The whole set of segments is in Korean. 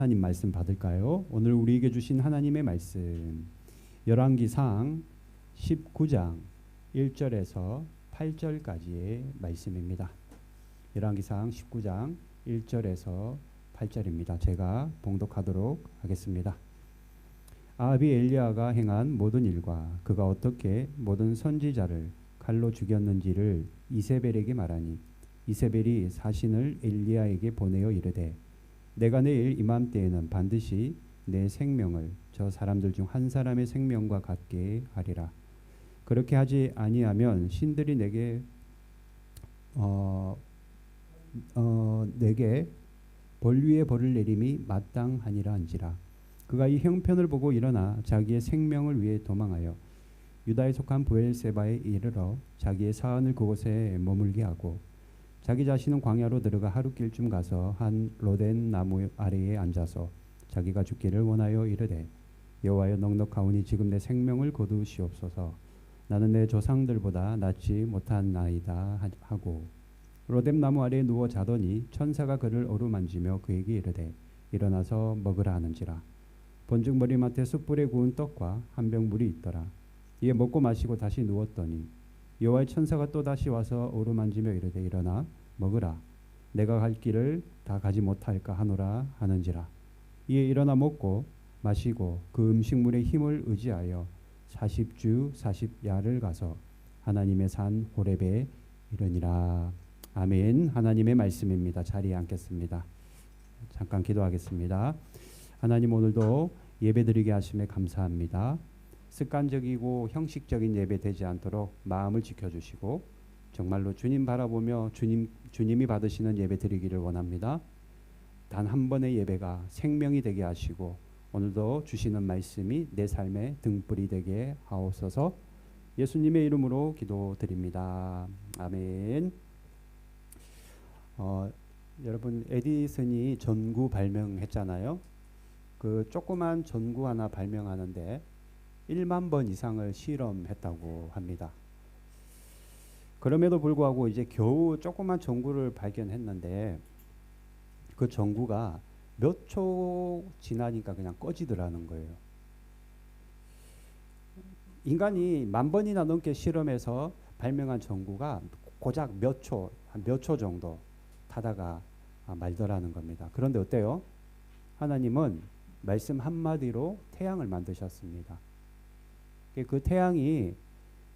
하나님 말씀 받을까요? 오늘 우리에게 주신 하나님의 말씀 열왕기상 19장 1절에서 8절까지의 말씀입니다. 열왕기상 19장 1절에서 8절입니다. 제가 봉독하도록 하겠습니다. 아합이 엘리야가 행한 모든 일과 그가 어떻게 모든 선지자를 칼로 죽였는지를 이세벨에게 말하니 이세벨이 사신을 엘리야에게 보내어 이르되 내가 내일 이맘때에는 반드시 내 생명을 저 사람들 중 한 사람의 생명과 같게 하리라. 그렇게 하지 아니하면 신들이 내게 내게 벌 위에 벌을 내림이 마땅하니라 한지라. 그가 이 형편을 보고 일어나 자기의 생명을 위해 도망하여 유다에 속한 브엘세바에 이르러 자기의 사안을 그곳에 머물게 하고 자기 자신은 광야로 들어가 하룻길쯤 가서 한 로덴 나무 아래에 앉아서 자기가 죽기를 원하여 이르되 여호와여 넉넉하오니 지금 내 생명을 거두시옵소서. 나는 내 조상들보다 낫지 못한나이다 하고 로뎀 나무 아래에 누워 자더니 천사가 그를 어루만지며 그에게 이르되 일어나서 먹으라 하는지라. 본즉 머리맡에 숯불에 구운 떡과 한 병 물이 있더라. 이에 먹고 마시고 다시 누웠더니 여호와의 천사가 또 다시 와서 어루만지며 이르되 일어나 먹으라. 내가 갈 길을 다 가지 못할까 하노라 하는지라. 이에 일어나 먹고 마시고 그 음식물의 힘을 의지하여 40주 40야를 가서 하나님의 산 호렙에 이르니라. 아멘. 하나님의 말씀입니다. 자리에 앉겠습니다. 잠깐 기도하겠습니다. 하나님, 오늘도 예배드리게 하심에 감사합니다. 습관적이고 형식적인 예배 되지 않도록 마음을 지켜주시고 정말로 주님 바라보며 주님이 받으시는 예배 드리기를 원합니다. 단 한 번의 예배가 생명이 되게 하시고 오늘도 주시는 말씀이 내 삶의 등불이 되게 하옵소서. 예수님의 이름으로 기도드립니다. 아멘. 여러분, 에디슨이 전구 발명했잖아요. 그 조그만 전구 하나 발명하는데 1만 번 이상을 실험했다고 합니다. 그럼에도 불구하고 이제 겨우 조그만 전구를 발견했는데 그 전구가 몇 초 지나니까 그냥 꺼지더라는 거예요. 인간이 10,000번이나 넘게 실험해서 발명한 전구가 고작 몇 초 정도 타다가 말더라는 겁니다. 그런데 어때요? 하나님은 말씀 한마디로 태양을 만드셨습니다. 그 태양이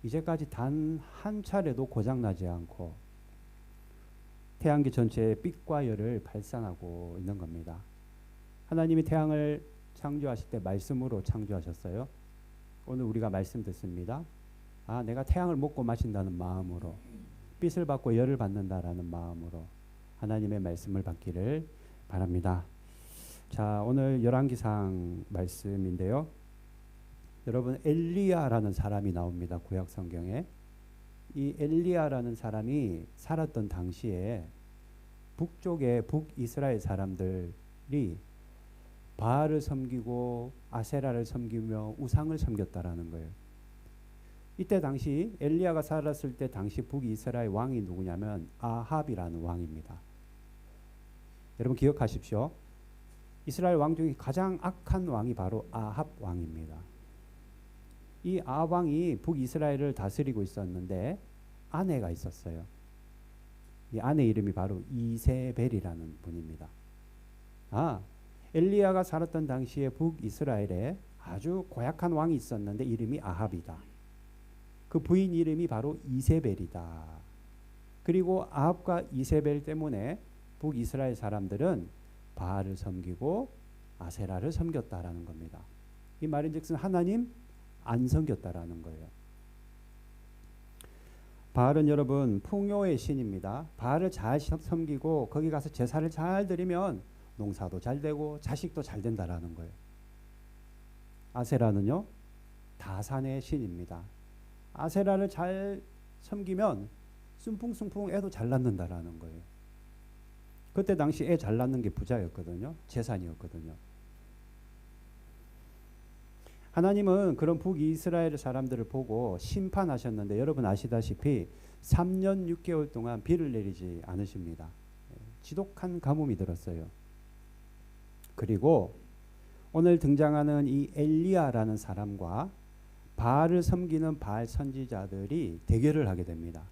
이제까지 단 한 차례도 고장나지 않고 태양계 전체에 빛과 열을 발산하고 있는 겁니다. 하나님이 태양을 창조하실 때 말씀으로 창조하셨어요. 오늘 우리가 말씀 듣습니다. 내가 태양을 먹고 마신다는 마음으로, 빛을 받고 열을 받는다라는 마음으로 하나님의 말씀을 받기를 바랍니다. 자, 오늘 열왕기상 말씀인데요. 여러분, 엘리야라는 사람이 나옵니다. 구약 성경에. 이 엘리야라는 사람이 살았던 당시에 북쪽의 북이스라엘 사람들이 바알을 섬기고 아세라를 섬기며 우상을 섬겼다라는 거예요. 이때 당시 엘리야가 살았을 때 당시 북이스라엘 왕이 누구냐면 아합이라는 왕입니다. 여러분 기억하십시오. 이스라엘 왕 중에 가장 악한 왕이 바로 아합 왕입니다. 이 아합 왕이 북이스라엘을 다스리고 있었는데 아내가 있었어요. 이 아내 이름이 바로 이세벨이라는 분입니다. 엘리야가 살았던 당시에 북이스라엘에 아주 고약한 왕이 있었는데 이름이 아합이다. 그 부인 이름이 바로 이세벨이다. 그리고 아합과 이세벨 때문에 북이스라엘 사람들은 바알을 섬기고 아세라를 섬겼다라는 겁니다. 이 말인즉슨 하나님 안 섬겼다라는 거예요. 바알은 여러분 풍요의 신입니다. 바알을 잘 섬기고 거기 가서 제사를 잘 드리면 농사도 잘 되고 자식도 잘 된다라는 거예요. 아세라는요, 다산의 신입니다. 아세라를 잘 섬기면 순풍순풍 애도 잘 낳는다라는 거예요. 그때 당시 애 잘 낳는 게 부자였거든요. 재산이었거든요. 하나님은 그런 북이스라엘 사람들을 보고 심판하셨는데 여러분 아시다시피 3년 6개월 동안 비를 내리지 않으십니다. 지독한 가뭄이 들었어요. 그리고 오늘 등장하는 이 엘리야라는 사람과 바알을 섬기는 바알 선지자들이 대결을 하게 됩니다.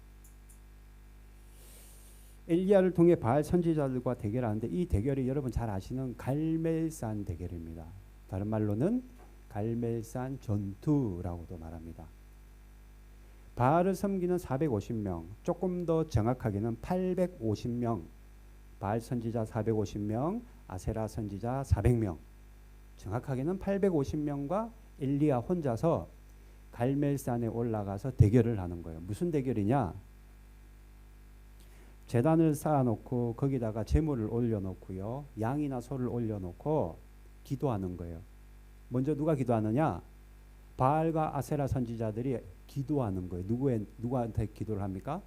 엘리야를 통해 바알 선지자들과 대결하는데 이 대결이 여러분 잘 아시는 갈멜산 대결입니다. 다른 말로는 갈멜산 전투라고도 말합니다. 바알을 섬기는 450명, 조금 더 정확하게는 850명, 바알 선지자 450명, 아세라 선지자 400명, 정확하게는 850명과 엘리야 혼자서 갈멜산에 올라가서 대결을 하는 거예요. 무슨 대결이냐? 제단을 쌓아놓고 거기다가 제물을 올려놓고요, 양이나 소를 올려놓고 기도하는 거예요. 먼저 누가 기도하느냐? 바알과 아세라 선지자들이 기도하는 거예요. 누구한테 기도를 합니까?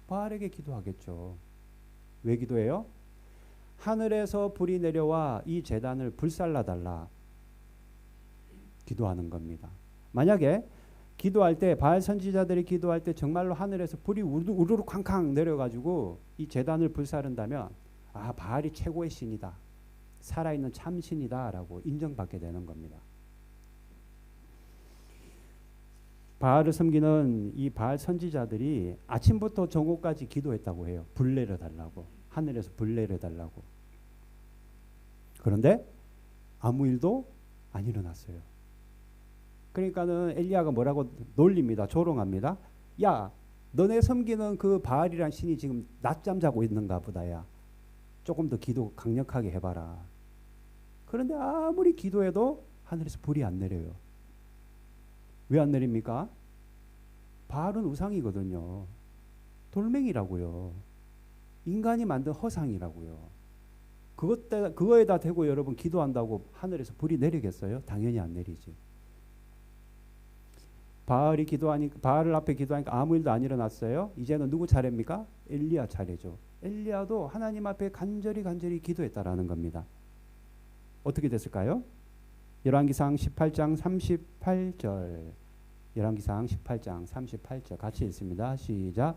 바알에게 기도하겠죠. 왜 기도해요? 하늘에서 불이 내려와 이 제단을 불살라달라 기도하는 겁니다. 만약에 기도할 때 바알 선지자들이 기도할 때 정말로 하늘에서 불이 우르르 쾅쾅 내려가지고 이 제단을 불사른다면 아, 바알이 최고의 신이다, 살아있는 참신이다 라고 인정받게 되는 겁니다. 바알을 섬기는 이 바알 선지자들이 아침부터 정오까지 기도했다고 해요. 불 내려달라고, 하늘에서 불 내려달라고. 그런데 아무 일도 안 일어났어요. 그러니까는 엘리야가 뭐라고 놀립니다. 조롱합니다. 야, 너네 섬기는 그 바알이란 신이 지금 낮잠 자고 있는가 보다야. 조금 더 기도 강력하게 해봐라. 그런데 아무리 기도해도 하늘에서 불이 안 내려요. 왜 안 내립니까? 바알은 우상이거든요. 돌멩이라고요. 인간이 만든 허상이라고요. 그거에다 대고 여러분 기도한다고 하늘에서 불이 내리겠어요? 당연히 안 내리지. 바알 앞에 기도하니까 아무 일도 안 일어났어요. 이제는 누구 차례입니까? 엘리야 차례죠. 엘리야도 하나님 앞에 간절히 기도했다라는 겁니다. 어떻게 됐을까요? 열왕기상 18장 38절. 열왕기상 18장 38절 같이 읽습니다. 시작.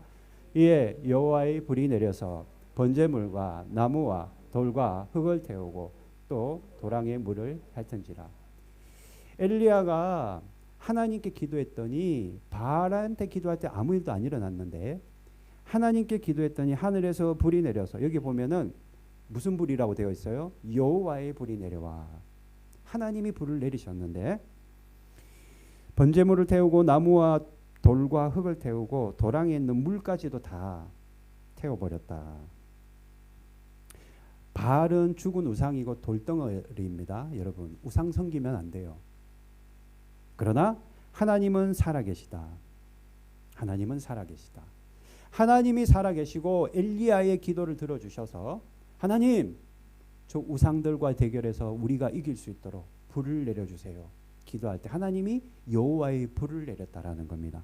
이에 여호와의 불이 내려서 번제물과 나무와 돌과 흙을 태우고 또 도랑에 물을 핥은지라. 엘리야가 하나님께 기도했더니 바알한테 기도할 때 아무 일도 안 일어났는데 하나님께 기도했더니 하늘에서 불이 내려서, 여기 보면은 무슨 불이라고 되어 있어요? 여호와의 불이 내려와. 하나님이 불을 내리셨는데 번제물을 태우고 나무와 돌과 흙을 태우고 도랑에 있는 물까지도 다 태워버렸다. 바알은 죽은 우상이고 돌덩어리입니다. 여러분, 우상 섬기면 안 돼요. 그러나 하나님은 살아계시다. 하나님은 살아계시다. 하나님이 살아계시고 엘리야의 기도를 들어주셔서 하나님, 저 우상들과 대결해서 우리가 이길 수 있도록 불을 내려주세요. 기도할 때 하나님이 여호와의 불을 내렸다라는 겁니다.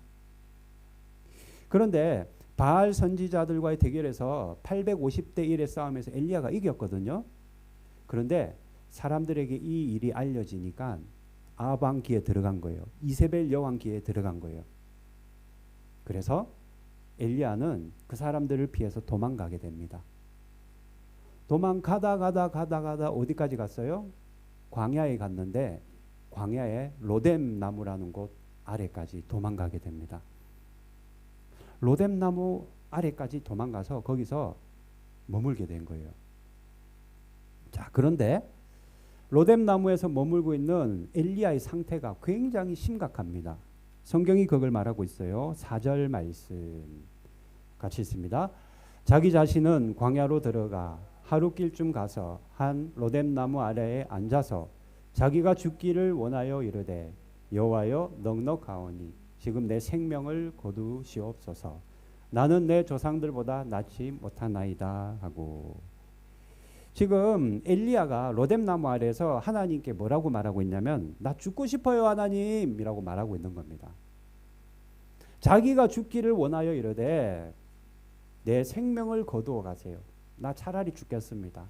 그런데 바알 선지자들과의 대결에서 850대 1의 싸움에서 엘리야가 이겼거든요. 그런데 사람들에게 이 일이 알려지니까 아방기에 들어간 거예요. 이세벨 여왕기에 들어간 거예요. 그래서 엘리야는 그 사람들을 피해서 도망가게 됩니다. 도망가다 어디까지 갔어요? 광야에 갔는데 광야에 로뎀 나무라는 곳 아래까지 도망가게 됩니다. 로뎀 나무 아래까지 도망가서 거기서 머물게 된 거예요. 자, 그런데 로뎀 나무에서 머물고 있는 엘리야의 상태가 굉장히 심각합니다. 성경이 그걸 말하고 있어요. 4절 말씀 같이 있습니다. 자기 자신은 광야로 들어가 하루길쯤 가서 한 로뎀 나무 아래에 앉아서 자기가 죽기를 원하여 이르되 여호와여 넉넉하오니 지금 내 생명을 거두시옵소서. 나는 내 조상들보다 낫지 못하나이다 하고. 지금 엘리야가 로뎀 나무 아래에서 하나님께 뭐라고 말하고 있냐면 나 죽고 싶어요 하나님이라고 말하고 있는 겁니다. 자기가 죽기를 원하여 이르되 내 생명을 거두어 가세요. 나 차라리 죽겠습니다.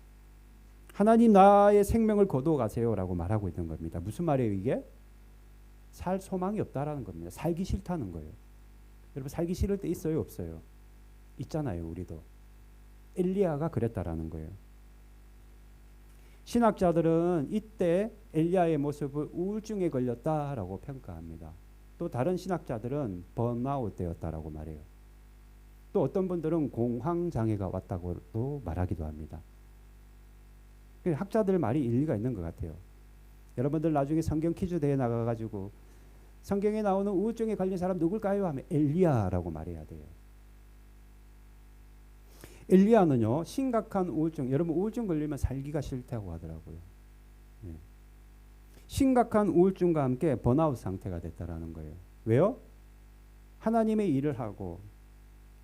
하나님 나의 생명을 거두어 가세요라고 말하고 있는 겁니다. 무슨 말이에요 이게? 살 소망이 없다라는 겁니다. 살기 싫다는 거예요. 여러분 살기 싫을 때 있어요 없어요? 있잖아요. 우리도. 엘리야가 그랬다라는 거예요. 신학자들은 이때 엘리야의 모습을 우울증에 걸렸다라고 평가합니다. 또 다른 신학자들은 번아웃 되었다라고 말해요. 또 어떤 분들은 공황장애가 왔다고도 말하기도 합니다. 학자들 말이 일리가 있는 것 같아요. 여러분들 나중에 성경 퀴즈 대회 나가가지고 성경에 나오는 우울증에 걸린 사람 누굴까요? 하면 엘리야라고 말해야 돼요. 엘리야는요, 심각한 우울증, 여러분 우울증 걸리면 살기가 싫다고 하더라고요. 네. 심각한 우울증과 함께 번아웃 상태가 됐다라는 거예요. 왜요? 하나님의 일을 하고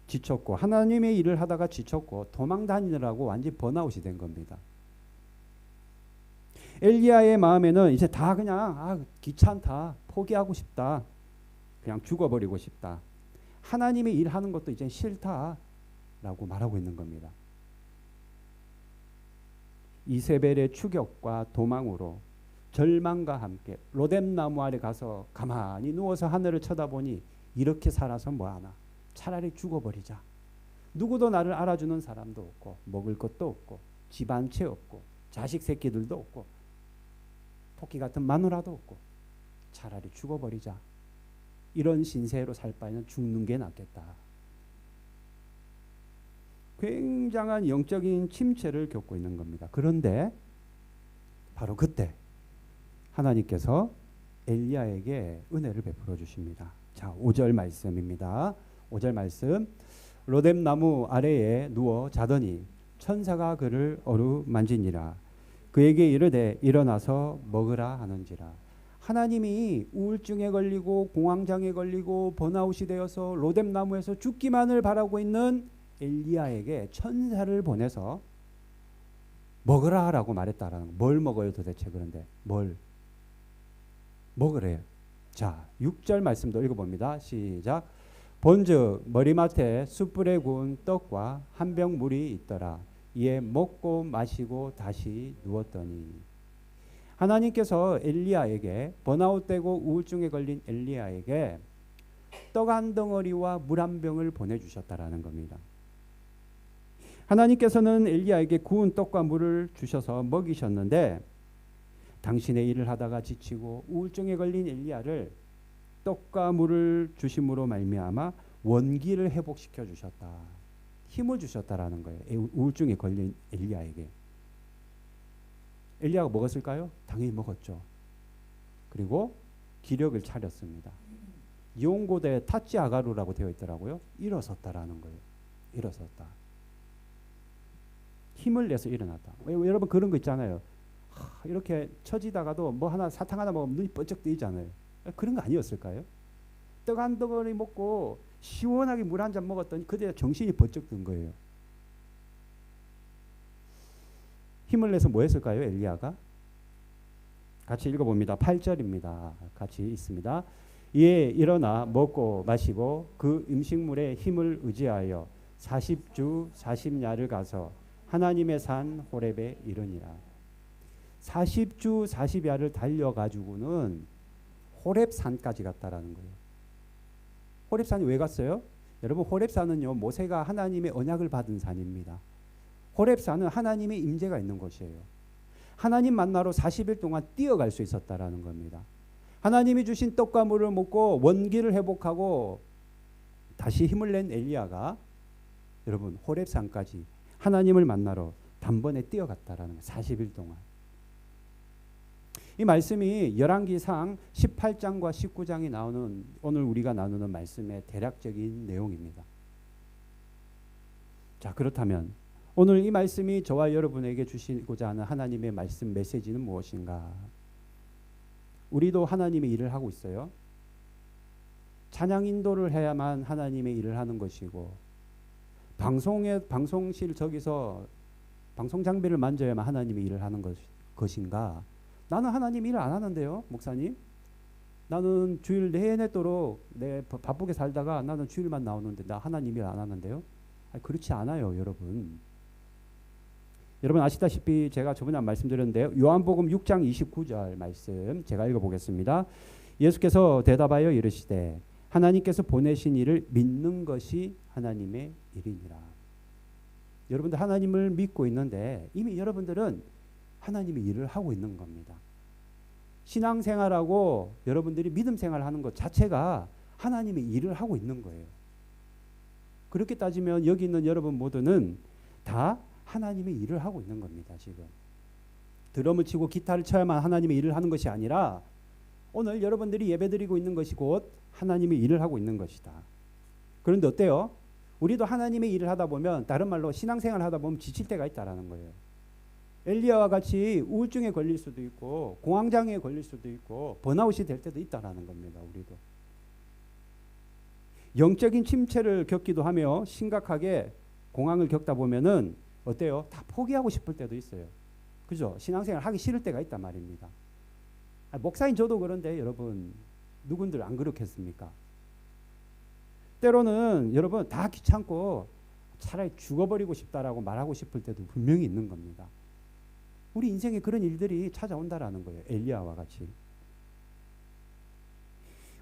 지쳤고, 하나님의 일을 하다가 지쳤고 도망 다니느라고 완전히 번아웃이 된 겁니다. 엘리야의 마음에는 이제 다 그냥 귀찮다, 포기하고 싶다, 그냥 죽어버리고 싶다, 하나님의 일하는 것도 이제 싫다 라고 말하고 있는 겁니다. 이세벨의 추격과 도망으로 절망과 함께 로뎀나무 아래 가서 가만히 누워서 하늘을 쳐다보니 이렇게 살아서 뭐하나, 차라리 죽어버리자. 누구도 나를 알아주는 사람도 없고 먹을 것도 없고 집 한 채 없고 자식 새끼들도 없고 토끼 같은 마누라도 없고 차라리 죽어버리자. 이런 신세로 살 바에는 죽는 게 낫겠다. 굉장한 영적인 침체를 겪고 있는 겁니다. 그런데 바로 그때 하나님께서 엘리야에게 은혜를 베풀어 주십니다. 자, 5절 말씀입니다. 5절 말씀. 로뎀나무 아래에 누워 자더니 천사가 그를 어루만지니라. 그에게 이르되 일어나서 먹으라 하는지라. 하나님이 우울증에 걸리고 공황장애에 걸리고 번아웃이 되어서 로뎀나무에서 죽기만을 바라고 있는 엘리야에게 천사를 보내서 먹으라 라고 말했다라는 거. 뭘 먹어요 도대체? 그런데 뭘 먹으래요. 자, 6절 말씀도 읽어봅니다. 시작. 본즉 머리맡에 숯불에 구운 떡과 한 병 물이 있더라. 이에 먹고 마시고 다시 누웠더니. 하나님께서 엘리야에게, 번아웃되고 우울증에 걸린 엘리야에게 떡 한 덩어리와 물 한 병을 보내주셨다라는 겁니다. 하나님께서는 엘리야에게 구운 떡과 물을 주셔서 먹이셨는데 당신의 일을 하다가 지치고 우울증에 걸린 엘리야를 떡과 물을 주심으로 말미암아 원기를 회복시켜 주셨다. 힘을 주셨다라는 거예요. 우울증에 걸린 엘리야에게. 엘리야가 먹었을까요? 당연히 먹었죠. 그리고 기력을 차렸습니다. 이온고대 타치 아가루라고 되어 있더라고요. 일어섰다라는 거예요. 일어섰다. 힘을 내서 일어났다. 여러분 그런 거 있잖아요. 이렇게 처지다가도 뭐 하나 사탕 하나 먹으면 눈이 번쩍 뜨이잖아요. 그런 거 아니었을까요? 떡 한 덩어리 먹고 시원하게 물 한 잔 먹었더니 그때 정신이 번쩍 든 거예요. 힘을 내서 뭐 했을까요? 엘리야가? 같이 읽어봅니다. 8절입니다. 같이 있습니다. 이에 일어나 먹고 마시고 그 음식물에 힘을 의지하여 40주 40야를 가서 하나님의 산 호렙에 이르니라. 40주 40야를 달려가지고는 호렙산까지 갔다라는 거예요. 호렙산이 왜 갔어요? 여러분 호렙산은요, 모세가 하나님의 언약을 받은 산입니다. 호렙산은 하나님의 임재가 있는 곳이에요. 하나님 만나러 40일 동안 뛰어갈 수 있었다라는 겁니다. 하나님이 주신 떡과 물을 먹고 원기를 회복하고 다시 힘을 낸 엘리야가 여러분 호렙산까지 하나님을 만나러 단번에 뛰어갔다라는 거예요. 40일 동안. 이 말씀이 열왕기상 18장과 19장이 나오는 오늘 우리가 나누는 말씀의 대략적인 내용입니다. 자, 그렇다면 오늘 이 말씀이 저와 여러분에게 주시고자 하는 하나님의 말씀 메시지는 무엇인가? 우리도 하나님의 일을 하고 있어요. 찬양 인도를 해야만 하나님의 일을 하는 것이고 방송실 저기서 방송 장비를 만져야만 하나님의 일을 하는 것인가? 나는 하나님 일을 안 하는데요, 목사님. 나는 주일 내내도록 바쁘게 살다가 나는 주일만 나오는데 나 하나님 일 안 하는데요. 그렇지 않아요, 여러분. 여러분 아시다시피 제가 저번에 말씀드렸는데요. 요한복음 6장 29절 말씀 제가 읽어보겠습니다. 예수께서 대답하여 이르시되 하나님께서 보내신 이를 믿는 것이 하나님의 일이니라. 여러분들 하나님을 믿고 있는데 이미 여러분들은 하나님이 일을 하고 있는 겁니다. 신앙생활하고 여러분들이 믿음생활하는 것 자체가 하나님의 일을 하고 있는 거예요. 그렇게 따지면 여기 있는 여러분 모두는 다 하나님의 일을 하고 있는 겁니다. 지금 드럼을 치고 기타를 쳐야만 하나님의 일을 하는 것이 아니라 오늘 여러분들이 예배드리고 있는 것이 곧 하나님의 일을 하고 있는 것이다. 그런데 어때요? 우리도 하나님의 일을 하다 보면, 다른 말로 신앙생활을 하다 보면 지칠 때가 있다라는 거예요. 엘리야와 같이 우울증에 걸릴 수도 있고 공황장애에 걸릴 수도 있고 번아웃이 될 때도 있다라는 겁니다. 우리도 영적인 침체를 겪기도 하며 심각하게 공황을 겪다 보면은 어때요? 다 포기하고 싶을 때도 있어요. 그죠? 신앙생활 하기 싫을 때가 있단 말입니다. 목사인 저도 그런데 여러분 누군들 안 그렇겠습니까? 때로는 여러분 다 귀찮고 차라리 죽어버리고 싶다라고 말하고 싶을 때도 분명히 있는 겁니다. 우리 인생에 그런 일들이 찾아온다라는 거예요. 엘리야와 같이.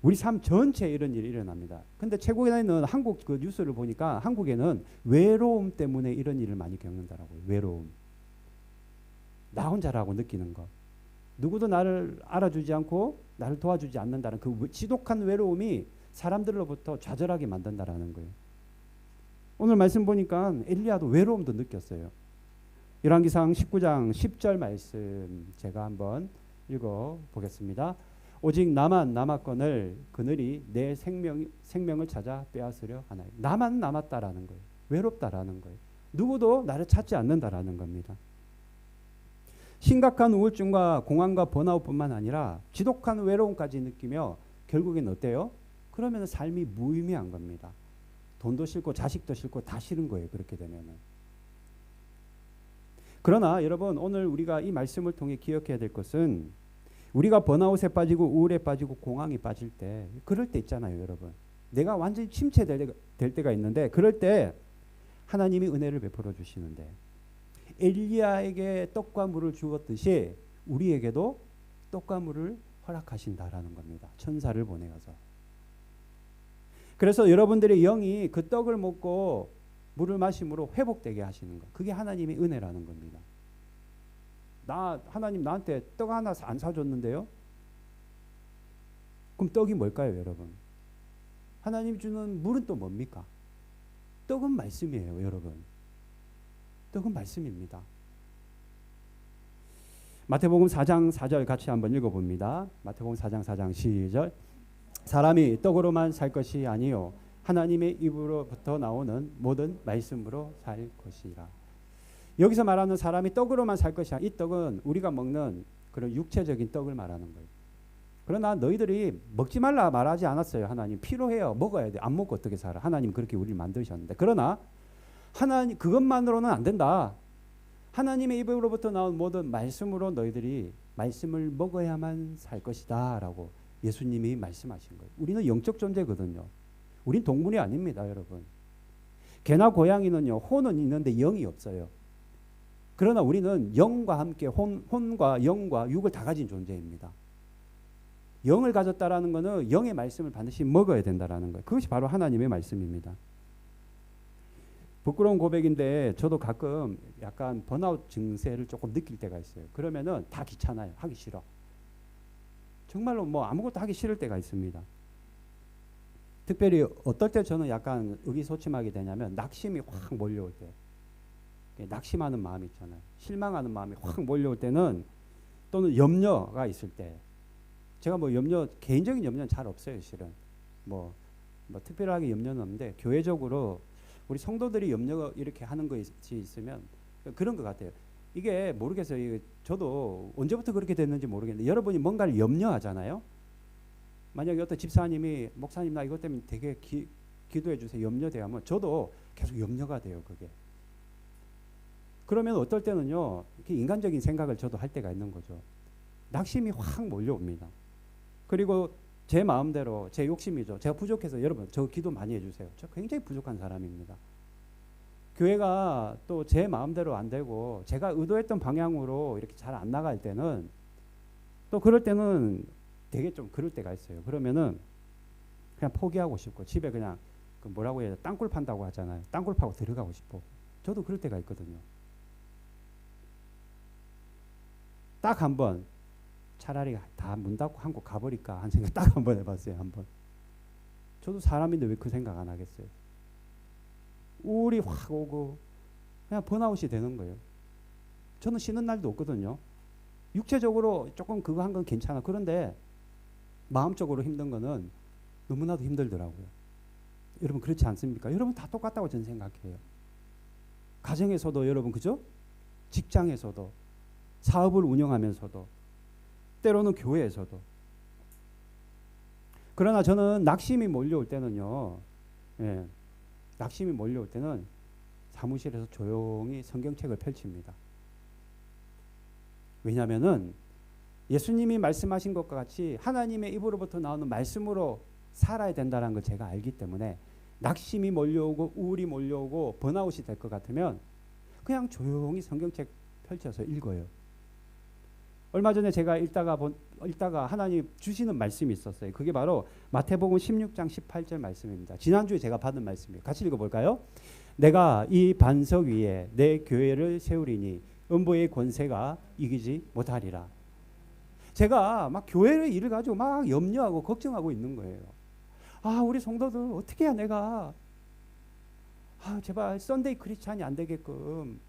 우리 삶 전체에 이런 일이 일어납니다. 근데 최근에는 한국 그 뉴스를 보니까 한국에는 외로움 때문에 이런 일을 많이 겪는다라고요. 외로움. 나 혼자라고 느끼는 것. 누구도 나를 알아주지 않고 나를 도와주지 않는다는 그 지독한 외로움이 사람들로부터 좌절하게 만든다라는 거예요. 오늘 말씀 보니까 엘리야도 외로움도 느꼈어요. 열왕기상 19장 10절 말씀 제가 한번 읽어 보겠습니다. 오직 나만 남았거늘 그늘이 내 생명을 찾아 빼앗으려 하나요. 나만 남았다라는 거예요. 외롭다라는 거예요. 누구도 나를 찾지 않는다라는 겁니다. 심각한 우울증과 공황과 번아웃뿐만 아니라 지독한 외로움까지 느끼며 결국엔 어때요? 그러면 삶이 무의미한 겁니다. 돈도 싫고 자식도 싫고 다 싫은 거예요. 그렇게 되면은. 그러나 여러분 오늘 우리가 이 말씀을 통해 기억해야 될 것은 우리가 번아웃에 빠지고 우울에 빠지고 공황에 빠질 때 그럴 때 있잖아요. 여러분. 내가 완전히 침체될 때가 있는데 그럴 때 하나님이 은혜를 베풀어 주시는데 엘리야에게 떡과 물을 주었듯이 우리에게도 떡과 물을 허락하신다라는 겁니다. 천사를 보내어서. 그래서 여러분들의 영이 그 떡을 먹고 물을 마심으로 회복되게 하시는 것. 그게 하나님의 은혜라는 겁니다. 하나님 나한테 떡 하나 안 사줬는데요. 그럼 떡이 뭘까요, 여러분? 하나님 주는 물은 또 뭡니까? 떡은 말씀이에요, 여러분. 떡은 말씀입니다. 마태복음 4장 4절 같이 한번 읽어봅니다. 마태복음 4장 4장 시작. 사람이 떡으로만 살 것이 아니요 하나님의 입으로부터 나오는 모든 말씀으로 살 것이라. 여기서 말하는 사람이 떡으로만 살 것이 아니라 이 떡은 우리가 먹는 그런 육체적인 떡을 말하는 거예요. 그러나 너희들이 먹지 말라 말하지 않았어요. 하나님 필요해요. 먹어야 돼. 안 먹고 어떻게 살아? 하나님 그렇게 우리를 만드셨는데. 그러나 하나님 그것만으로는 안 된다. 하나님의 입으로부터 나온 모든 말씀으로 너희들이 말씀을 먹어야만 살 것이다 라고 예수님이 말씀하신 거예요. 우리는 영적 존재거든요. 우린 동물이 아닙니다, 여러분. 개나 고양이는요, 혼은 있는데 영이 없어요. 그러나 우리는 영과 함께 혼과 영과 육을 다 가진 존재입니다. 영을 가졌다라는 것은 영의 말씀을 반드시 먹어야 된다라는 거예요. 그것이 바로 하나님의 말씀입니다. 부끄러운 고백인데 저도 가끔 약간 번아웃 증세를 조금 느낄 때가 있어요. 그러면은 다 귀찮아요. 하기 싫어. 정말로 뭐 아무것도 하기 싫을 때가 있습니다. 특별히 어떨 때 저는 약간 의기소침하게 되냐면 낙심이 확 몰려올 때. 낙심하는 마음이 있잖아요. 실망하는 마음이 확 몰려올 때는 또는 염려가 있을 때 제가 뭐 개인적인 염려는 잘 없어요. 실은 뭐 특별하게 염려는 없는데 교회적으로 우리 성도들이 염려 이렇게 하는 것이 있으면 그런 것 같아요. 이게 모르겠어요. 저도 언제부터 그렇게 됐는지 모르겠는데 여러분이 뭔가를 염려하잖아요. 만약에 어떤 집사님이 목사님 나 이것 때문에 되게 기도해 주세요. 염려돼요 하면 저도 계속 염려가 돼요. 그게. 그러면 어떨 때는요. 이렇게 인간적인 생각을 저도 할 때가 있는 거죠. 낙심이 확 몰려옵니다. 그리고 제 마음대로 제 욕심이죠. 제가 부족해서 여러분 저 기도 많이 해주세요. 저 굉장히 부족한 사람입니다. 교회가 또 제 마음대로 안 되고 제가 의도했던 방향으로 이렇게 잘 안 나갈 때는 또 그럴 때는 되게 좀 그럴 때가 있어요. 그러면은 그냥 포기하고 싶고 집에 그냥 그 뭐라고 해야 돼? 땅굴 판다고 하잖아요. 땅굴 파고 들어가고 싶고 저도 그럴 때가 있거든요. 딱 한 번 차라리 다 문 닫고 한국 가버릴까 한 생각 딱 한 번 해봤어요. 한 번. 저도 사람인데 왜 그 생각 안 하겠어요. 우울이 확 오고 그냥 번아웃이 되는 거예요. 저는 쉬는 날도 없거든요. 육체적으로 조금 그거 한 건 괜찮아. 그런데 마음적으로 힘든 거는 너무나도 힘들더라고요. 여러분 그렇지 않습니까? 여러분 다 똑같다고 저는 생각해요. 가정에서도 여러분 그죠? 직장에서도 사업을 운영하면서도 때로는 교회에서도. 그러나 저는 낙심이 몰려올 때는요. 예, 낙심이 몰려올 때는 사무실에서 조용히 성경책을 펼칩니다. 왜냐하면은 예수님이 말씀하신 것과 같이 하나님의 입으로부터 나오는 말씀으로 살아야 된다는 걸 제가 알기 때문에 낙심이 몰려오고 우울이 몰려오고 번아웃이 될 것 같으면 그냥 조용히 성경책 펼쳐서 읽어요. 얼마 전에 제가 읽다가 하나님 주시는 말씀이 있었어요. 그게 바로 마태복음 16장 18절 말씀입니다. 지난주에 제가 받은 말씀이에요. 같이 읽어볼까요? 내가 이 반석 위에 내 교회를 세우리니 음부의 권세가 이기지 못하리라. 제가 막 교회의 일을 가지고 막 염려하고 걱정하고 있는 거예요. 아, 우리 성도들 어떻게 해야 내가 제발 썬데이 크리스찬이 안 되게끔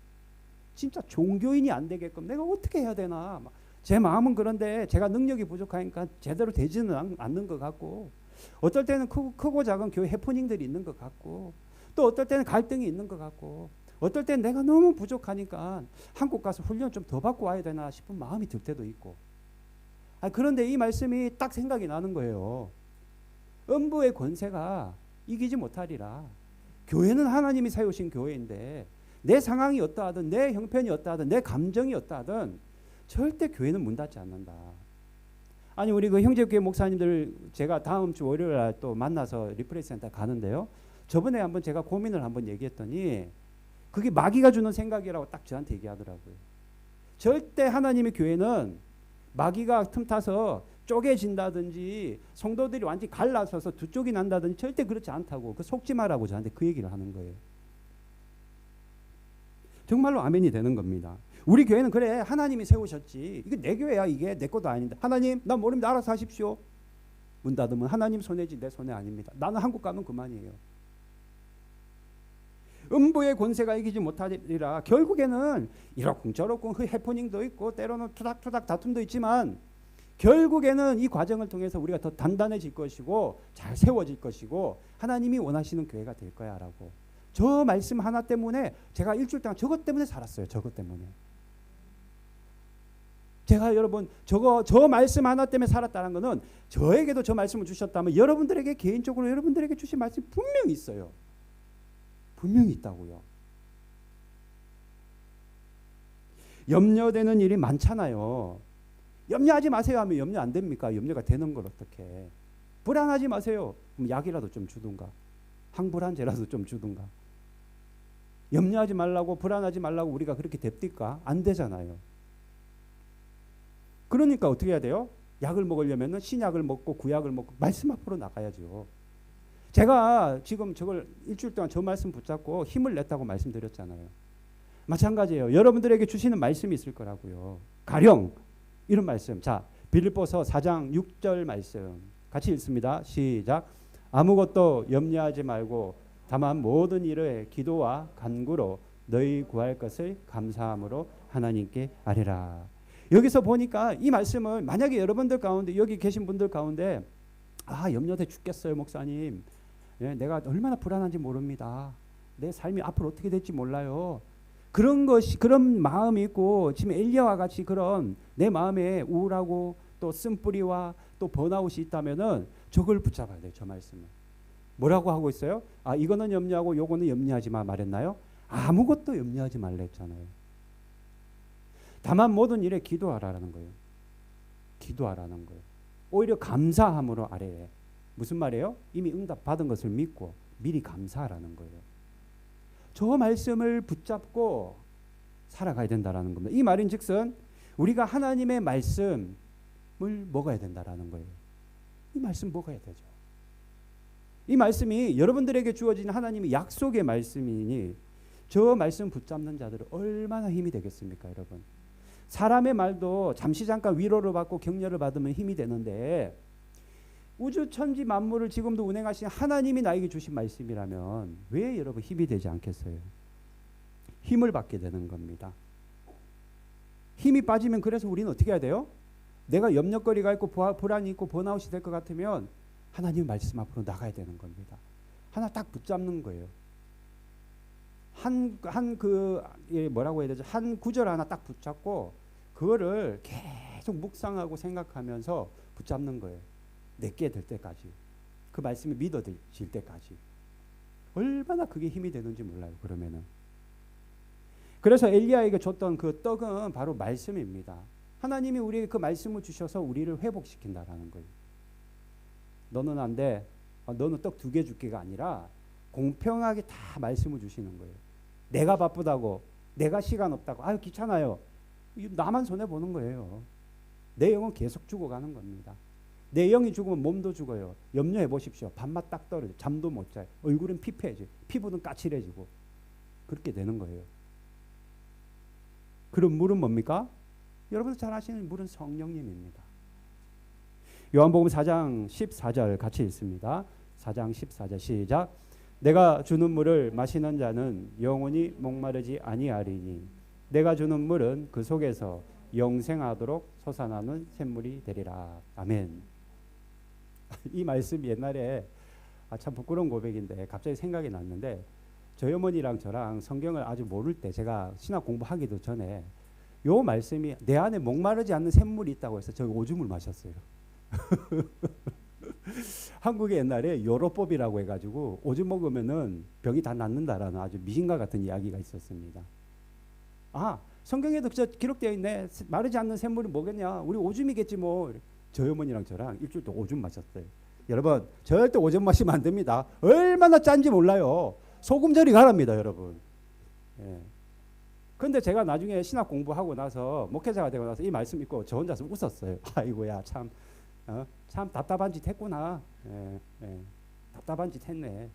진짜 종교인이 안 되게끔 내가 어떻게 해야 되나. 제 마음은 그런데 제가 능력이 부족하니까 제대로 되지는 않는 것 같고 어떨 때는 크고 작은 교회 해프닝들이 있는 것 같고 또 어떨 때는 갈등이 있는 것 같고 어떨 때는 내가 너무 부족하니까 한국 가서 훈련 좀 더 받고 와야 되나 싶은 마음이 들 때도 있고 그런데 이 말씀이 딱 생각이 나는 거예요. 음부의 권세가 이기지 못하리라. 교회는 하나님이 세우신 교회인데 내 상황이 어떠하든 내 형편이 어떠하든 내 감정이 어떠하든 절대 교회는 문 닫지 않는다. 아니 우리 그 형제교회 목사님들 제가 다음 주 월요일 날 또 만나서 리프레시 센터 가는데요. 저번에 한번 제가 고민을 한번 얘기했더니 그게 마귀가 주는 생각이라고 딱 저한테 얘기하더라고요. 절대 하나님의 교회는 마귀가 틈타서 쪼개진다든지 성도들이 완전히 갈라서서 두 쪽이 난다든지 절대 그렇지 않다고 그 속지 마라고 저한테 그 얘기를 하는 거예요. 정말로 아멘이 되는 겁니다. 우리 교회는 그래 하나님이 세우셨지 이게 내 교회야 이게 내 것도 아닌데 하나님 난 모릅니다 알아서 하십시오. 문 닫으면 하나님 손해지 내 손해 아닙니다. 나는 한국 가면 그만이에요. 음부의 권세가 이기지 못하리라. 결국에는 이러쿵저러쿵 해프닝도 있고 때로는 투닥투닥 다툼도 있지만 결국에는 이 과정을 통해서 우리가 더 단단해질 것이고 잘 세워질 것이고 하나님이 원하시는 교회가 될 거야 라고. 저 말씀 하나 때문에 제가 일주일 동안 저것 때문에 살았어요. 저것 때문에. 제가 여러분 저 말씀 하나 때문에 살았다는 것은 저에게도 저 말씀을 주셨다면 여러분들에게 개인적으로 여러분들에게 주신 말씀 분명히 있어요. 분명히 있다고요. 염려되는 일이 많잖아요. 염려하지 마세요 하면 염려 안 됩니까? 염려가 되는 걸 어떻게. 불안하지 마세요. 그럼 약이라도 좀 주든가. 항불안제라도 좀 주든가. 염려하지 말라고 불안하지 말라고 우리가 그렇게 됩니까? 안 되잖아요. 그러니까 어떻게 해야 돼요? 약을 먹으려면 신약을 먹고 구약을 먹고 말씀 앞으로 나가야죠. 제가 지금 저걸 일주일 동안 저 말씀 붙잡고 힘을 냈다고 말씀드렸잖아요. 마찬가지예요. 여러분들에게 주시는 말씀이 있을 거라고요. 가령 이런 말씀. 자, 빌립보서 4장 6절 말씀 같이 읽습니다. 시작. 아무것도 염려하지 말고 다만 모든 일에 기도와 간구로 너희 구할 것을 감사함으로 하나님께 아뢰라. 여기서 보니까 이 말씀을 만약에 여러분들 가운데 여기 계신 분들 가운데 염려돼 죽겠어요 목사님. 내가 얼마나 불안한지 모릅니다. 내 삶이 앞으로 어떻게 될지 몰라요. 그런 마음이 있고 지금 엘리야와 같이 그런 내 마음에 우울하고 또 쓴뿌리와 또 번아웃이 있다면은 저걸 붙잡아야 돼요. 저 말씀을. 뭐라고 하고 있어요? 이거는 염려하고 요거는 염려하지 마 말했나요? 아무것도 염려하지 말라 했잖아요. 다만 모든 일에 기도하라는 거예요. 기도하라는 거예요. 오히려 감사함으로 아래에. 무슨 말이에요? 이미 응답 받은 것을 믿고 미리 감사하라는 거예요. 저 말씀을 붙잡고 살아가야 된다라는 겁니다. 이 말인즉슨 우리가 하나님의 말씀을 먹어야 된다라는 거예요. 이 말씀 먹어야 되죠. 이 말씀이 여러분들에게 주어진 하나님의 약속의 말씀이니 저 말씀 붙잡는 자들은 얼마나 힘이 되겠습니까, 여러분? 사람의 말도 잠시 잠깐 위로를 받고 격려를 받으면 힘이 되는데 우주 천지 만물을 지금도 운행하신 하나님이 나에게 주신 말씀이라면 왜 여러분 힘이 되지 않겠어요? 힘을 받게 되는 겁니다. 힘이 빠지면 그래서 우리는 어떻게 해야 돼요? 내가 염려거리가 있고 불안이 있고 번아웃이 될 것 같으면 하나님 말씀 앞으로 나가야 되는 겁니다. 하나 딱 붙잡는 거예요. 뭐라고 해야 되죠? 한 구절 하나 딱 붙잡고 그거를 계속 묵상하고 생각하면서 붙잡는 거예요. 내게 될 때까지. 그 말씀이 믿어질 때까지. 얼마나 그게 힘이 되는지 몰라요. 그러면은. 그래서 엘리야에게 줬던 그 떡은 바로 말씀입니다. 하나님이 우리에게 그 말씀을 주셔서 우리를 회복시킨다라는 거예요. 너는 안 돼. 너는 떡 2개 줄게가 아니라 공평하게 다 말씀을 주시는 거예요. 내가 바쁘다고, 내가 시간 없다고, 아유 귀찮아요. 나만 손해 보는 거예요. 내 영은 계속 죽어가는 겁니다. 내 영이 죽으면 몸도 죽어요. 염려해 보십시오. 밤낮 딱 떨어져. 잠도 못 자요. 얼굴은 피폐해지고 피부는 까칠해지고 그렇게 되는 거예요. 그럼 물은 뭡니까? 여러분 잘 아시는 물은 성령님입니다. 요한복음 4장 14절 같이 읽습니다. 4장 14절 시작. 내가 주는 물을 마시는 자는 영원히 목마르지 아니하리니 내가 주는 물은 그 속에서 영생하도록 솟아나는 샘물이 되리라. 아멘. 이 말씀이 옛날에 참 부끄러운 고백인데 갑자기 생각이 났는데 저희 어머니랑 저랑 성경을 아주 모를 때 제가 신학 공부하기도 전에 요 말씀이 내 안에 목마르지 않는 샘물이 있다고 해서 저희 오줌을 마셨어요. 한국에 옛날에 요로법이라고 해가지고 오줌 먹으면은 병이 다 낫는다라는 아주 미신과 같은 이야기가 있었습니다. 아, 성경에도 기록되어 있네. 마르지 않는 샘물이 뭐겠냐? 우리 오줌이겠지 뭐. 저희 어머니랑 저랑 일주일 동안 오줌 마셨어요. 여러분 절대 오줌 마시면 안 됩니다. 얼마나 짠지 몰라요. 소금절이 가랍니다, 여러분. 예. 근데 제가 나중에 신학 공부하고 나서 목회자가 되고 나서 이 말씀 읽고 저 혼자서 웃었어요. 아이고야 참 답답한 짓 했구나. 답답한 짓 했네.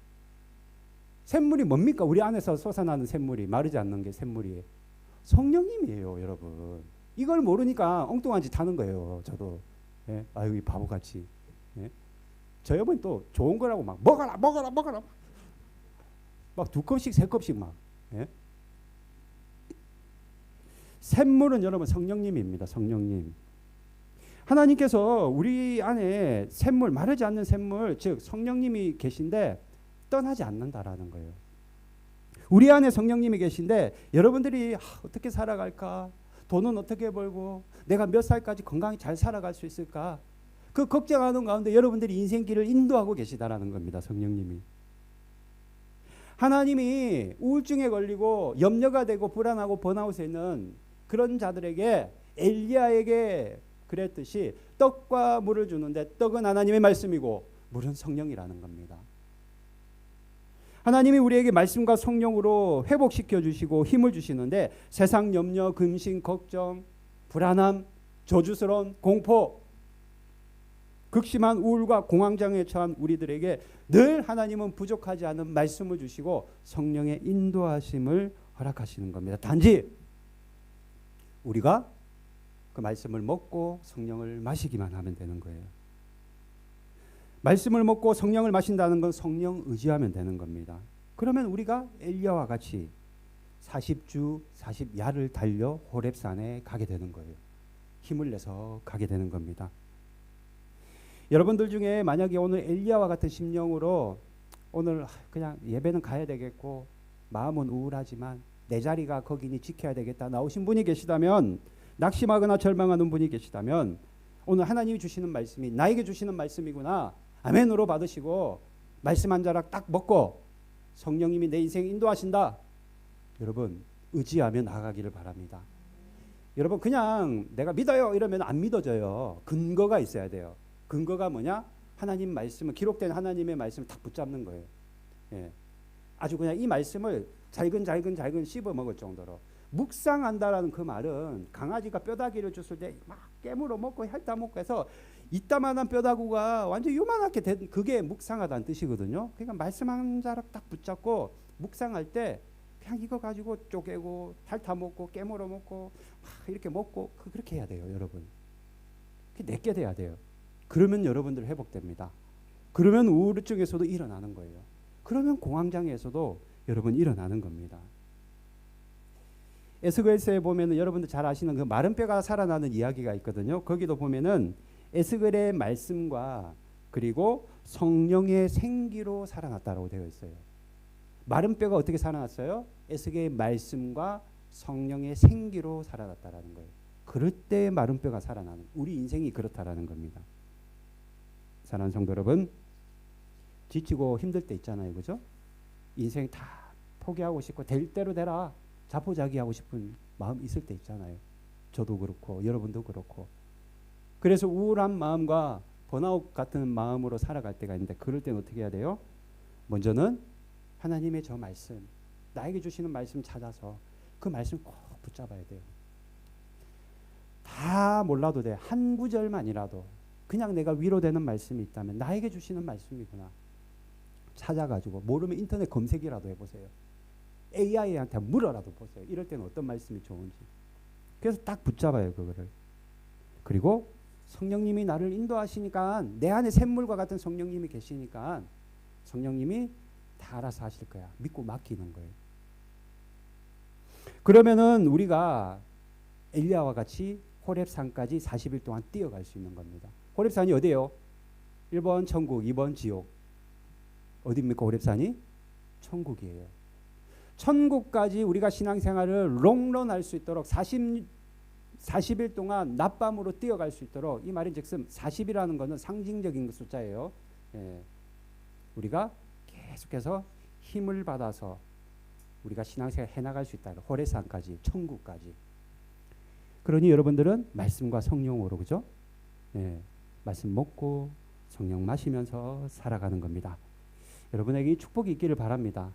샘물이 뭡니까? 우리 안에서 솟아나는 샘물이 마르지 않는 게 샘물이에요. 성령님이에요, 여러분. 이걸 모르니까 엉뚱한 짓 하는 거예요. 저도. 아유 이 바보같이. 저희 어머니 또 좋은 거라고 막 먹어라 막 2컵씩 3컵씩 막. 샘물은 여러분 성령님입니다. 성령님. 하나님께서 우리 안에 샘물, 마르지 않는 샘물, 즉 성령님이 계신데 떠나지 않는다라는 거예요. 우리 안에 성령님이 계신데 여러분들이 어떻게 살아갈까? 돈은 어떻게 벌고 내가 몇 살까지 건강히 잘 살아갈 수 있을까? 그 걱정하는 가운데 여러분들이 인생길을 인도하고 계시다라는 겁니다. 성령님이. 하나님이 우울증에 걸리고 염려가 되고 불안하고 번아웃에 있는 그런 자들에게 엘리야에게 그랬듯이 떡과 물을 주는데 떡은 하나님의 말씀이고 물은 성령이라는 겁니다. 하나님이 우리에게 말씀과 성령으로 회복시켜 주시고 힘을 주시는데 세상 염려, 근심, 걱정, 불안함, 저주스러운 공포, 극심한 우울과 공황장애에 처한 우리들에게 늘 하나님은 부족하지 않은 말씀을 주시고 성령의 인도하심을 허락하시는 겁니다. 단지 우리가 그 말씀을 먹고 성령을 마시기만 하면 되는 거예요. 말씀을 먹고 성령을 마신다는 건 성령 의지하면 되는 겁니다. 그러면 우리가 엘리야와 같이 40주 40야를 달려 호렙산에 가게 되는 거예요. 힘을 내서 가게 되는 겁니다. 여러분들 중에 만약에 오늘 엘리야와 같은 심령으로 오늘 그냥 예배는 가야 되겠고 마음은 우울하지만 내 자리가 거기니 지켜야 되겠다 나오신 분이 계시다면, 낙심하거나 절망하는 분이 계시다면 오늘 하나님이 주시는 말씀이 나에게 주시는 말씀이구나 아멘으로 받으시고 말씀 한 자락 딱 먹고 성령님이 내 인생 인도하신다. 여러분 의지하며 나가기를 바랍니다. 여러분 그냥 내가 믿어요 이러면 안 믿어져요. 근거가 있어야 돼요. 근거가 뭐냐? 하나님 말씀을, 기록된 하나님의 말씀을 딱 붙잡는 거예요. 아주 그냥 이 말씀을 잘근 씹어 먹을 정도로 묵상한다라는 그 말은 강아지가 뼈다귀를 줬을 때 막 깨물어 먹고 핥아 먹고 해서 이따만한 뼈다구가 완전 요만하게 된 그게 묵상하다는 뜻이거든요. 그러니까 말씀 한 자락 딱 붙잡고 묵상할 때 그냥 이거 가지고 쪼개고 핥아 먹고 깨물어 먹고 막 이렇게 먹고 그렇게 해야 돼요, 여러분. 그게 내게 돼야 돼요. 그러면 여러분들 회복됩니다. 그러면 우울증에서도 일어나는 거예요. 그러면 공황장애에서도 여러분 일어나는 겁니다. 에스겔서에 보면은 여러분들 잘 아시는 그 마른 뼈가 살아나는 이야기가 있거든요. 거기도 보면은 에스겔의 말씀과 그리고 성령의 생기로 살아났다고 되어 있어요. 마른 뼈가 어떻게 살아났어요? 에스겔의 말씀과 성령의 생기로 살아났다라는 거예요. 그럴 때 마른 뼈가 살아나는, 우리 인생이 그렇다라는 겁니다. 사랑하는 성도 여러분, 지치고 힘들 때 있잖아요, 그죠? 인생 다 포기하고 싶고 될 대로 되라, 자포자기하고 싶은 마음 있을 때 있잖아요. 저도 그렇고 여러분도 그렇고. 그래서 우울한 마음과 번아웃 같은 마음으로 살아갈 때가 있는데, 그럴 때는 어떻게 해야 돼요? 먼저는 하나님의 저 말씀, 나에게 주시는 말씀 찾아서 그 말씀 꼭 붙잡아야 돼요. 다 몰라도 돼. 한 구절만이라도 그냥 내가 위로되는 말씀이 있다면 나에게 주시는 말씀이구나 찾아가지고, 모르면 인터넷 검색이라도 해보세요. AI한테 물어라도 보세요. 이럴 때는 어떤 말씀이 좋은지. 그래서 딱 붙잡아요, 그거를. 그리고 성령님이 나를 인도하시니까, 내 안에 샘물과 같은 성령님이 계시니까 성령님이 다 알아서 하실 거야. 믿고 맡기는 거예요. 그러면은 우리가 엘리야와 같이 호렙산까지 40일 동안 뛰어갈 수 있는 겁니다. 호렙산이 어디예요? 1번 천국, 2번 지옥. 어디입니까? 호렙산이? 천국이에요. 천국까지 우리가 신앙생활을 롱런할 수 있도록 40일 동안 낮밤으로 뛰어갈 수 있도록, 이 말인즉슨 40이라는 것은 상징적인 숫자예요. 예. 우리가 계속해서 힘을 받아서 우리가 신앙생활 해나갈 수 있다. 호렙산까지, 천국까지. 그러니 여러분들은 말씀과 성령으로, 그죠? 예. 말씀 먹고 성령 마시면서 살아가는 겁니다. 여러분에게 이 축복이 있기를 바랍니다.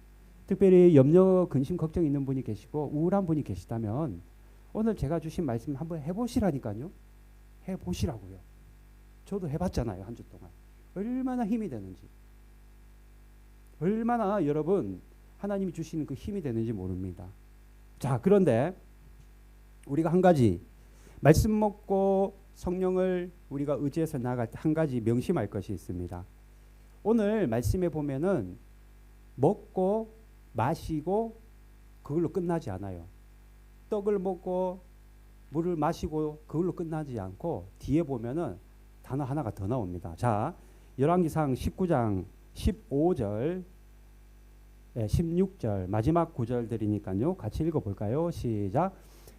특별히 염려, 근심, 걱정 있는 분이 계시고 우울한 분이 계시다면 오늘 제가 주신 말씀 한번 해보시라니까요. 해보시라고요. 저도 해봤잖아요, 한 주 동안. 얼마나 힘이 되는지, 얼마나 여러분 하나님이 주시는 그 힘이 되는지 모릅니다. 자, 그런데 우리가 한 가지, 말씀 먹고 성령을 우리가 의지해서 나아갈 때 한 가지 명심할 것이 있습니다. 오늘 말씀에 보면은 먹고 마시고 그걸로 끝나지 않아요. 떡을 먹고 물을 마시고 그걸로 끝나지 않고 뒤에 보면은 단어 하나가 더 나옵니다. 자, 열왕기상 19장 15절 16절 마지막 구절들이니까요. 같이 읽어볼까요? 시작.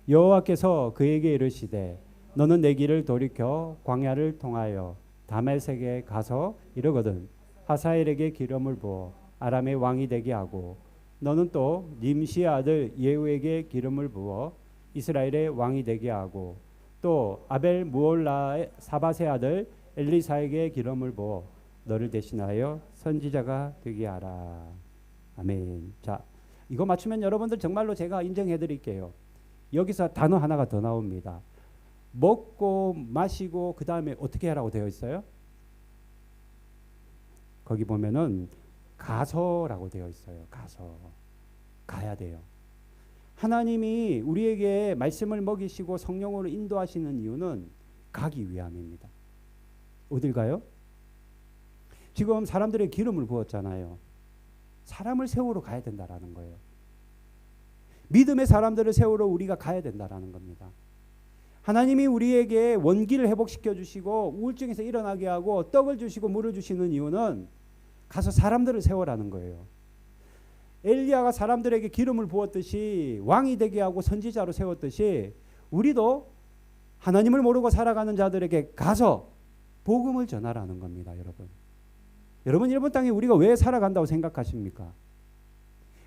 여호와께서 그에게 이르시되 너는 내 길을 돌이켜 광야를 통하여 다메섹에 가서 이르거든 하사엘에게 기름을 부어 아람의 왕이 되게 하고 너는 또 님시의 아들 예후에게 기름을 부어 이스라엘의 왕이 되게 하고 또 아벨 무올라의 사밧의 아들 엘리사에게 기름을 부어 너를 대신하여 선지자가 되게 하라. 아멘. 자, 이거 맞추면 여러분들 정말로 제가 인정해 드릴게요. 여기서 단어 하나가 더 나옵니다. 먹고 마시고 그 다음에 어떻게 하라고 되어 있어요? 거기 보면은 가서라고 되어 있어요. 가서. 가야 돼요. 하나님이 우리에게 말씀을 먹이시고 성령으로 인도하시는 이유는 가기 위함입니다. 어딜 가요? 지금 사람들의 기름을 부었잖아요. 사람을 세우러 가야 된다라는 거예요. 믿음의 사람들을 세우러 우리가 가야 된다라는 겁니다. 하나님이 우리에게 원기를 회복시켜 주시고 우울증에서 일어나게 하고 떡을 주시고 물을 주시는 이유는 가서 사람들을 세우라는 거예요. 엘리야가 사람들에게 기름을 부었듯이 왕이 되게 하고 선지자로 세웠듯이 우리도 하나님을 모르고 살아가는 자들에게 가서 복음을 전하라는 겁니다. 여러분 일본 땅에 우리가 왜 살아간다고 생각하십니까?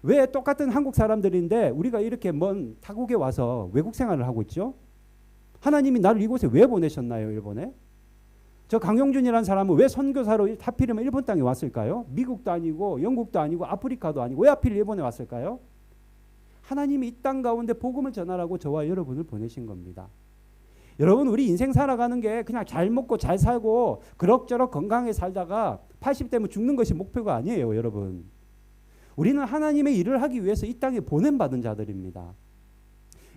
왜 똑같은 한국 사람들인데 우리가 이렇게 먼 타국에 와서 외국 생활을 하고 있죠? 하나님이 나를 이곳에 왜 보내셨나요? 일본에? 저 강용준이라는 사람은 왜 선교사로 하필이면 일본 땅에 왔을까요? 미국도 아니고 영국도 아니고 아프리카도 아니고 왜 하필 일본에 왔을까요? 하나님이 이 땅 가운데 복음을 전하라고 저와 여러분을 보내신 겁니다. 여러분, 우리 인생 살아가는 게 그냥 잘 먹고 잘 살고 그럭저럭 건강하게 살다가 80대면 죽는 것이 목표가 아니에요, 여러분. 우리는 하나님의 일을 하기 위해서 이 땅에 보냄받은 자들입니다.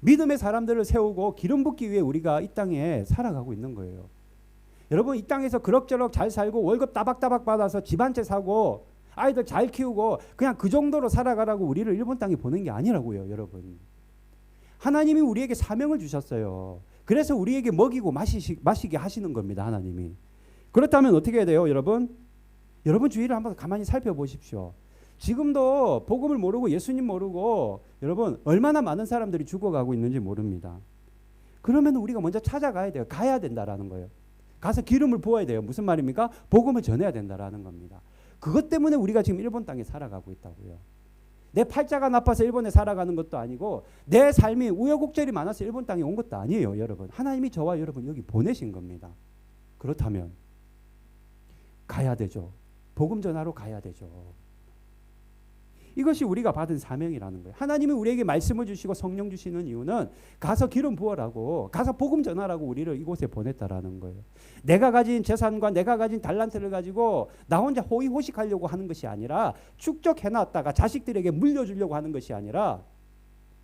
믿음의 사람들을 세우고 기름 붓기 위해 우리가 이 땅에 살아가고 있는 거예요. 여러분, 이 땅에서 그럭저럭 잘 살고 월급 따박따박 받아서 집 한 채 사고 아이들 잘 키우고 그냥 그 정도로 살아가라고 우리를 일본 땅에 보낸 게 아니라고요. 여러분, 하나님이 우리에게 사명을 주셨어요. 그래서 우리에게 먹이고 마시게 하시는 겁니다. 하나님이. 그렇다면 어떻게 해야 돼요? 여러분 주위를 한번 가만히 살펴보십시오. 지금도 복음을 모르고 예수님 모르고 여러분 얼마나 많은 사람들이 죽어가고 있는지 모릅니다. 그러면 우리가 먼저 찾아가야 돼요. 가야 된다라는 거예요. 가서 기름을 부어야 돼요. 무슨 말입니까? 복음을 전해야 된다라는 겁니다. 그것 때문에 우리가 지금 일본 땅에 살아가고 있다고요. 내 팔자가 나빠서 일본에 살아가는 것도 아니고 내 삶이 우여곡절이 많아서 일본 땅에 온 것도 아니에요. 여러분, 하나님이 저와 여러분 여기 보내신 겁니다. 그렇다면 가야 되죠. 복음 전하러 가야 되죠. 이것이 우리가 받은 사명이라는 거예요. 하나님이 우리에게 말씀을 주시고 성령 주시는 이유는 가서 기름 부어라고, 가서 복음 전하라고 우리를 이곳에 보냈다라는 거예요. 내가 가진 재산과 내가 가진 달란트를 가지고 나 혼자 호의호식하려고 하는 것이 아니라 축적해놨다가 자식들에게 물려주려고 하는 것이 아니라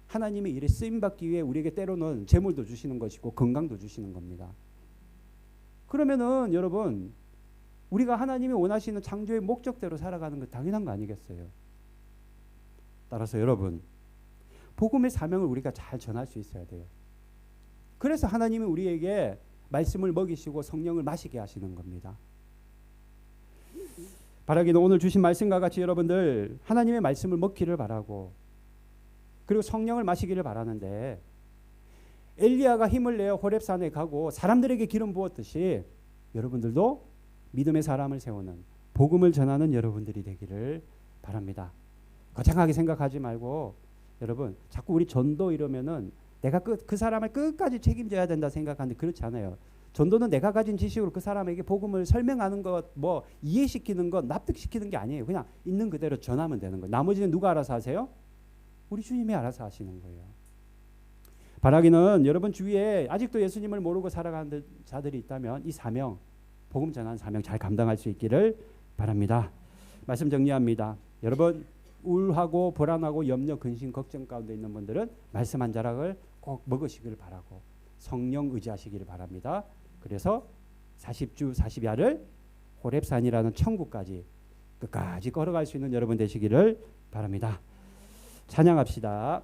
하나님의 일에 쓰임받기 위해 우리에게 때로는 재물도 주시는 것이고 건강도 주시는 겁니다. 그러면은 여러분, 우리가 하나님이 원하시는 창조의 목적대로 살아가는 것 당연한 거 아니겠어요? 따라서 여러분, 복음의 사명을 우리가 잘 전할 수 있어야 돼요. 그래서 하나님이 우리에게 말씀을 먹이시고 성령을 마시게 하시는 겁니다. 바라기는 오늘 주신 말씀과 같이 여러분들 하나님의 말씀을 먹기를 바라고 그리고 성령을 마시기를 바라는데, 엘리야가 힘을 내어 호렙산에 가고 사람들에게 기름 부었듯이 여러분들도 믿음의 사람을 세우는 복음을 전하는 여러분들이 되기를 바랍니다. 거창하게 생각하지 말고 여러분, 자꾸 우리 전도 이러면은 내가 그 사람을 끝까지 책임져야 된다 생각하는데 그렇지 않아요. 전도는 내가 가진 지식으로 그 사람에게 복음을 설명하는 것, 뭐 이해시키는 것, 납득시키는 게 아니에요. 그냥 있는 그대로 전하면 되는 거예요. 나머지는 누가 알아서 하세요? 우리 주님이 알아서 하시는 거예요. 바라기는 여러분 주위에 아직도 예수님을 모르고 살아가는 자들이 있다면 이 사명, 복음 전하는 사명 잘 감당할 수 있기를 바랍니다. 말씀 정리합니다. 여러분, 우울하고 불안하고 염려, 근심, 걱정 가운데 있는 분들은 말씀 한 자락을 꼭 먹으시길 바라고 성령 의지하시기를 바랍니다. 그래서 40주 40야를 호렙산이라는 천국까지 끝까지 걸어갈 수 있는 여러분 되시기를 바랍니다. 찬양합시다.